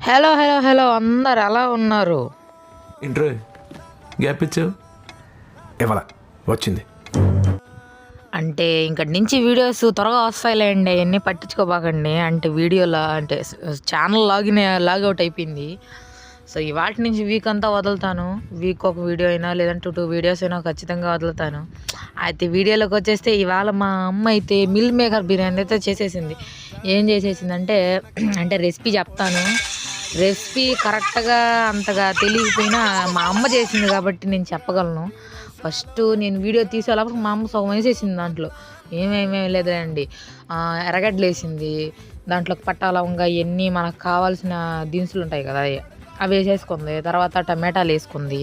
Hello hello hello అందరు ఎలా ఉన్నారు? ఇంట్రో గ్యాప్ ఇచ్చావు ఇవాళ వచ్చింది. అంటే ఇంకటి నుంచి వీడియోస్ త్వరగా వస్తాయిలేండి, అవన్నీ పట్టించుకోబాకండి. అంటే వీడియోలో అంటే ఛానల్ లాగౌట్ అయిపోయింది. సో ఇవాటి నుంచి వీక్ అంతా వదులుతాను. వీక్ ఒక వీడియో అయినా లేదంటే 2 వీడియోస్ అయినా ఖచ్చితంగా వదులుతాను. అయితే వీడియోలోకి వచ్చేస్తే ఇవాళ మా అమ్మ అయితే మిల్ మేకర్ బిర్యానీ అయితే చేసేసింది. ఏం చేసేసిందంటే అంటే రెసిపీ చెప్తాను. రెసిపీ కరెక్ట్గా అంతగా తెలియకపోయినా మా అమ్మ చేసింది కాబట్టి నేను చెప్పగలను. ఫస్ట్ నేను వీడియో తీసేలోపు మా అమ్మ సగం వేసేసింది. దాంట్లో ఏమేమీ లేదండి, ఎర్రగడ్డలు వేసింది, దాంట్లోకి పట్టా లవంగా ఇవన్నీ మనకు కావాల్సిన దినుసులు ఉంటాయి కదా అవి వేసేసుకుంది. తర్వాత టమాటాలు వేసుకుంది,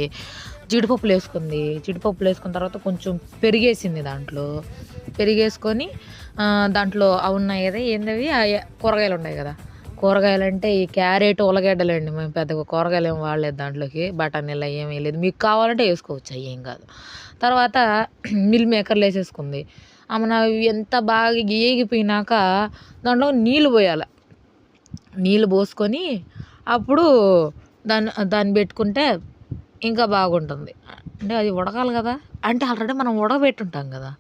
జీడిపప్పులు వేసుకుంది. జీడిపప్పులు వేసుకున్న తర్వాత కొంచెం పెరిగేసింది. దాంట్లో పెరిగేసుకొని దాంట్లో అవి ఉన్నాయి కదా, ఏంటవి కూరగాయలు ఉన్నాయి కదా. కూరగాయలు అంటే ఈ క్యారెట్, ఉల్లగడ్డలండి. మేము పెద్దగా కూరగాయలు ఏం వాడలేదు దాంట్లోకి. బఠానీలు ఏమీ లేదు, మీకు కావాలంటే వేసుకోవచ్చు, అవి ఏం కాదు. తర్వాత మిల్ మేకర్లు వేసేసుకుంది. అవి ఎంత బాగా ఏగిపోయినాక దాంట్లో నీళ్ళు పోయాలి. నీళ్ళు పోసుకొని అప్పుడు దాన్ని పెట్టుకుంటే ఇంకా బాగుంటుంది. అంటే అది ఉడకాలి కదా, అంటే ఆల్రెడీ మనం ఉడకబెట్టుంటాం కదా,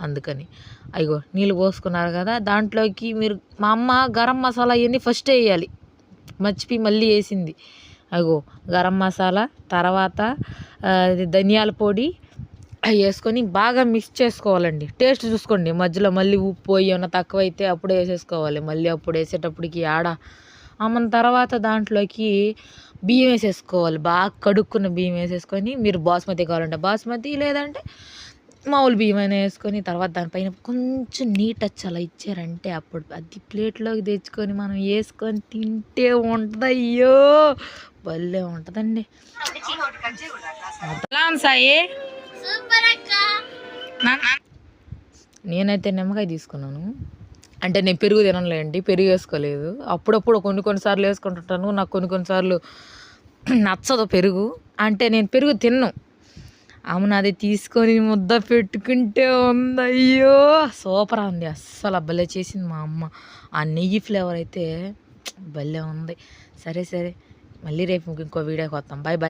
అందుకని. అయ్యో నీళ్ళు పోసుకున్నారు కదా, దాంట్లోకి మీరు మా అమ్మ గరం మసాలా ఇవన్నీ ఫస్ట్ వేయాలి, మర్చిపోయి మళ్ళీ వేసింది. అయ్యో గరం మసాలా, తర్వాత ధనియాల పొడి అవి వేసుకొని బాగా మిక్స్ చేసుకోవాలండి. టేస్ట్ చూసుకోండి, మధ్యలో మళ్ళీ ఉప్పు ఏమైనా తక్కువైతే అప్పుడే వేసేసుకోవాలి. మళ్ళీ అప్పుడు వేసేటప్పటికి తర్వాత దాంట్లోకి బియ్యం వేసేసుకోవాలి. బాగా కడుక్కున్న బియ్యం వేసేసుకొని, మీరు బాస్మతి కావాలంటే బాస్మతి, లేదంటే మామూలు బియ్యం అయినా వేసుకొని, తర్వాత దానిపైన కొంచెం నీట్ టచ్ అలా ఇచ్చారంటే అప్పుడు అది ప్లేట్లోకి తెచ్చుకొని మనం వేసుకొని తింటే ఉంటుంది. అయ్యో భలే ఉంటుందండి. ఎలా ఉంది సాయి? నేనైతే నిమ్మకాయ తీసుకున్నాను. అంటే నేను పెరుగు తినలేండి, పెరుగు వేసుకోలేదు. అప్పుడప్పుడు కొన్నిసార్లు వేసుకుంటుంటాను. నాకు కొన్నిసార్లు నచ్చదు పెరుగు. అంటే నేను పెరుగు తిన్ను. అది తీసుకొని ముద్ద పెట్టుకుంటే ఉంది, అయ్యో సూపర్ ఉంది. అస్సలు భలే చేసింది మా అమ్మ. ఆ నెయ్యి ఫ్లేవర్ అయితే భలే ఉంది. సరే మళ్ళీ రేపు ఇంకో వీడియోకి వస్తాం. Bye bye.